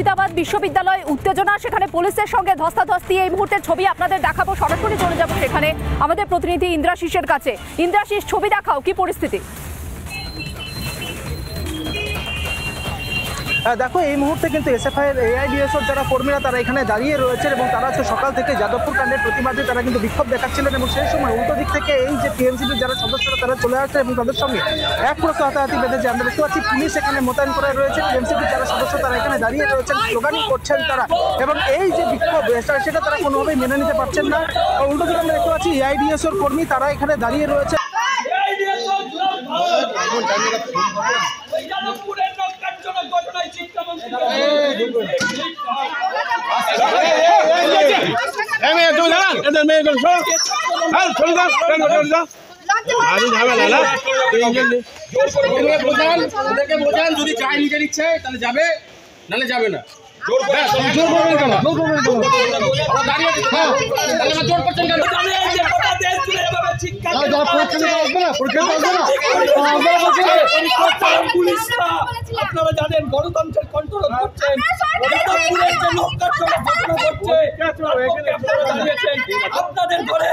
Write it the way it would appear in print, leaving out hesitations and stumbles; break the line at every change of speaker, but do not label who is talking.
মুর্শিদাবাদ বিশ্ববিদ্যালয় উত্তেজনা, সেখানে পুলিশের সঙ্গে ধস্তাধস্তি। এই মুহূর্তের ছবি আপনাদের দেখাবো, সরাসরি চলে যাব সেখানে আমাদের প্রতিনিধি ইন্দ্রাশিসের কাছে। ইন্দ্রাশিস, ছবি দেখাও, কি পরিস্থিতি?
দেখো, এই মুহূর্তে কিন্তু এসএফআই এর এআইডিএসওর যারা কর্মীরা তারা এখানে দাঁড়িয়ে রয়েছেন এবং তারা আজকে সকাল থেকে যাদবপুর কাণ্ডের প্রতিবাদে তারা কিন্তু বিক্ষোভ দেখাচ্ছিলেন এবং সেই সময় উল্টো দিক থেকে এই যে টিএমসিপির যারা সদস্যরা তারা চলে আসছে এবং তাদের সঙ্গে এক প্রকার হাতাহাতি বেঁধেছে। আমরা দেখতে পাচ্ছি পুলিশ এখানে মোতায়েন করে রয়েছেন, টিএমসিপির যারা সদস্য তারা এখানে দাঁড়িয়ে রয়েছেন, স্লোগানিং করছেন তারা, এবং এই যে বিক্ষোভ সেটা তারা কোনোভাবেই মেনে নিতে পারছেন না। উল্টো দিকে আমরা দেখতে পাচ্ছি এআইডিএসওর কর্মী তারা এখানে দাঁড়িয়ে রয়েছে।
যদি চায় নিজের ইচ্ছায় তাহলে যাবে, নাহলে যাবে না।
আপনারা জানেন গণতন্ত্রের কন্ট্রোল করছেন, আপনাদের ঘরে